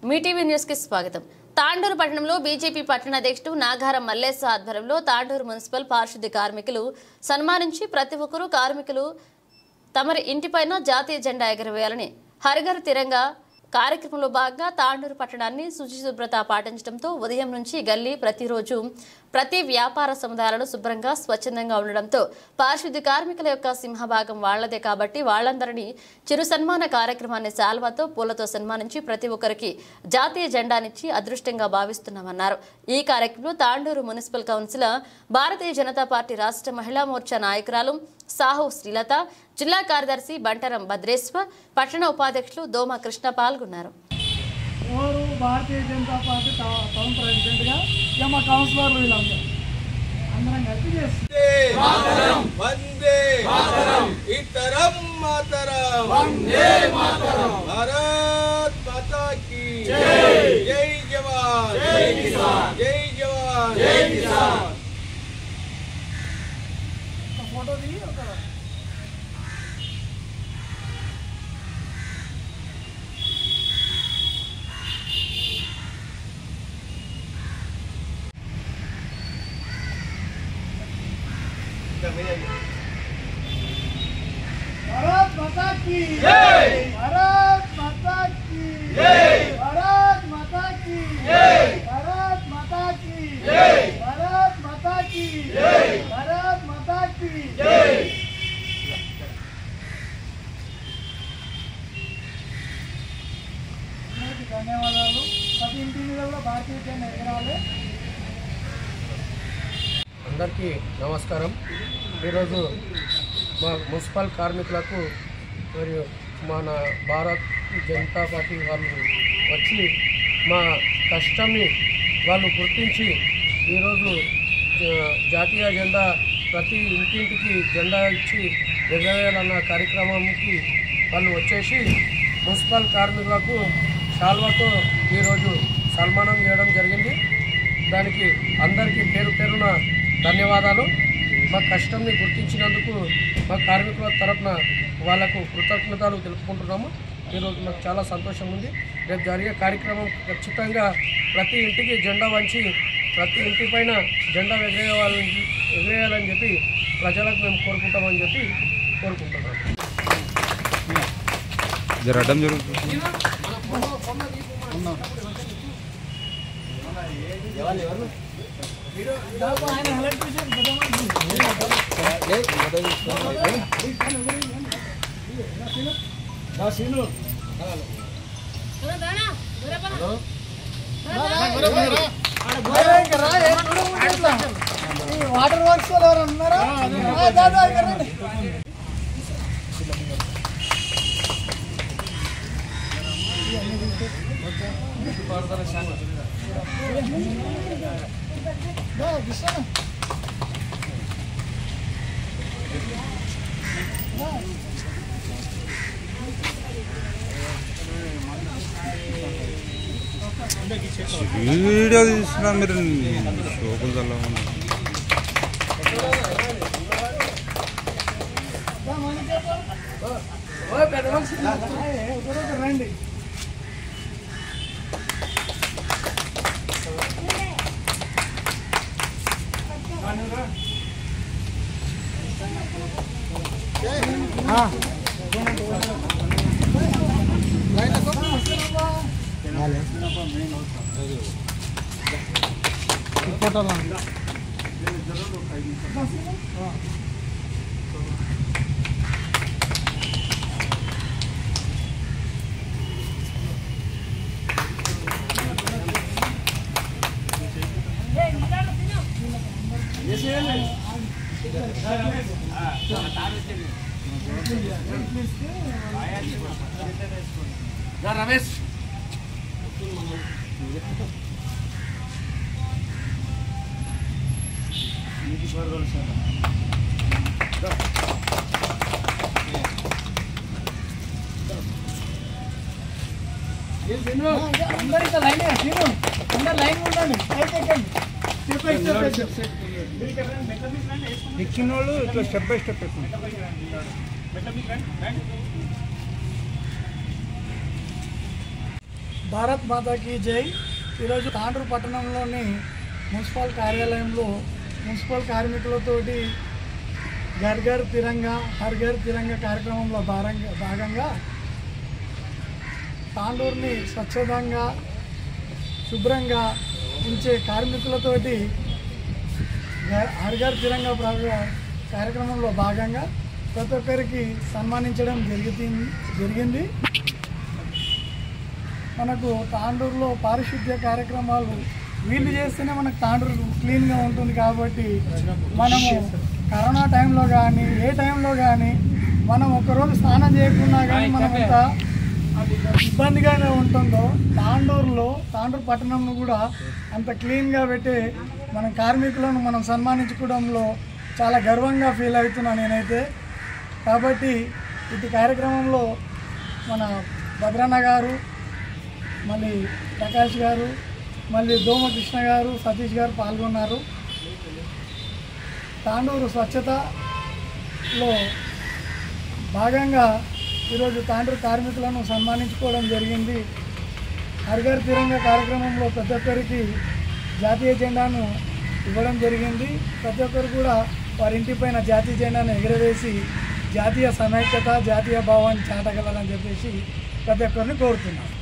Mee TV news కి స్వాగతం. తాండూరు పట్టణంలో బీజేపీ పట్టణ అధ్యక్షుడు నాగారం మల్లేశ ఆధ్వర్యంలో తాండూరు మున్సిపల్ పారిశుద్ధ్య కార్మికులు సన్మానించి ప్రతి ఒక్కరూ కార్మికులు తమరి ఇంటిపైన జాతీయ జెండా ఎగరవేయాలని హరిఘర్ తిరంగా కార్యక్రమంలో భాగంగా తాండూరు పట్టణాన్ని శుభ్రత పాటించడంతో ఉదయం నుంచి గల్లీ ప్రతిరోజు ప్రతి వ్యాపార సముదాయాలను శుభ్రంగా స్వచ్ఛందంగా ఉండడంతో పారిశుద్ధ్య కార్మికుల యొక్క సింహభాగం వాళ్లదే కాబట్టి వాళ్ళందరినీ చిరు సన్మాన కార్యక్రమాన్ని శాల్వాతో పూలతో సన్మానించి ప్రతి ఒక్కరికి జాతీయ జెండానిచ్చి అదృష్టంగా భావిస్తున్నామన్నారు. ఈ కార్యక్రమంలో Tandur municipal councillor, Bharatiya Janata party రాష్ట్ర మహిళా మోర్చా నాయకురాలు సాహు శ్రీలత, జిల్లా కార్యదర్శి బంటరం భద్రేశ్వర్, పట్టణ ఉపాధ్యక్షులు దోమ కృష్ణ పాల్గొన్నారు. Bharatiya Janata party town president గా మా కౌన్సిలర్లు వీళ్ళందరూ అందరం కలిసి చేస్తాం. వందే మాతరం, ఇతరం మాతరం, వందే మాతరం, భారత్ మాతా కీ జై, జై జవాన్, జై కిసాన్, జై జవాన్, జై కిసాన్. ఫోటో దిగి ఒక भारत माता की जय, भारत माता की जय, भारत माता की जय, भारत माता की जय, भारत माता की जय, भारत माता की जय. ధన్యవాదాలు. ప్రతి ఇంటి మీద కూడా భారతీయ జెండా ఎగరాలి. అందరికీ నమస్కారం. ఈరోజు మా మున్సిపల్ కార్మికులకు మరియు మన భారత్ జనతా పార్టీ వాళ్ళు వచ్చి మా కష్టాన్ని వాళ్ళు గుర్తించి ఈరోజు జాతీయ జెండా ప్రతి ఇంటింటికి జెండా ఇచ్చి ఎగరేయాలన్న కార్యక్రమానికి వాళ్ళు వచ్చేసి మున్సిపల్ కార్మికులకు శాల్వాతో ఈరోజు సన్మానం చేయడం జరిగింది. దానికి అందరికీ పేరు పేరున ధన్యవాదాలు. మా కష్టాన్ని గుర్తించినందుకు మా కార్మికుల తరఫున వాళ్లకు కృతజ్ఞతలు తెలుపుకుంటున్నాము. ఈరోజు మాకు చాలా సంతోషం ఉంది. రేపు జరిగే కార్యక్రమం ఖచ్చితంగా ప్రతి ఇంటికి జెండా వంచి ప్రతి ఇంటి పైన జెండా ఎగరేయాలని చెప్పి ప్రజలకు మేము కోరుకుంటామని చెప్పి కోరుకుంటున్నాము. వాటర్ వర్క్స్ ఎవరు అన్నారా? వీడియో తీసినా మీరు షోకులు చల్లమని రండి. రమేష్ అందరికీ లైన్ అందరు లైన్ ఉండండి. ఎక్కిన వాళ్ళు ఇట్లా స్టెప్ బై స్టెప్ భారత్ మాతాకి జై. ఈరోజు తాండూరు పట్టణంలోని మున్సిపల్ కార్యాలయంలో మున్సిపల్ కార్మికులతోటి ఘర్ ఘర్ తిరంగా హర్ ఘర్ తిరంగా కార్యక్రమంలో భాగంగా తాండూరుని స్వచ్ఛందంగా శుభ్రంగా ఉంచే కార్మికులతోటి హర్ ఘర్ తిరంగా కార్యక్రమంలో భాగంగా ప్రతి ఒక్కరికి సన్మానించడం జరిగింది. మనకు తాండూరులో పారిశుద్ధ్య కార్యక్రమాలు వీళ్ళు చేస్తేనే మనకు తాండూరు క్లీన్గా ఉంటుంది. కాబట్టి మనము కరోనా టైంలో కానీ ఏ టైంలో కానీ మనం ఒక్కరోజు స్నానం చేయకుండా కానీ మనం ఎంత ఇబ్బందిగానే ఉంటుందో తాండూరు పట్టణంను కూడా అంత క్లీన్గా పెట్టి మన కార్మికులను మనం సన్మానించుకోవడంలో చాలా గర్వంగా ఫీల్ అవుతున్నాను నేనైతే. కాబట్టి ఇటు కార్యక్రమంలో మన భద్రన్న గారు, మళ్ళీ ప్రకాష్ గారు, మళ్ళీ దోమ కృష్ణ గారు, సతీష్ గారు పాల్గొన్నారు. తాండూరు స్వచ్ఛతలో భాగంగా ఈరోజు తాండూరు కార్మికులను సన్మానించుకోవడం జరిగింది. హర్ ఘర్ తిరంగా కార్యక్రమంలో ప్రతి ఒక్కరికి జాతీయ జెండాను ఇవ్వడం జరిగింది. ప్రతి ఒక్కరు కూడా వారి ఇంటిపైన జాతీయ జెండాను ఎగురవేసి జాతీయ సమైక్యత, జాతీయ భావాన్ని చాటగలరని చెప్పేసి ప్రతి ఒక్కరిని కోరుతున్నాను.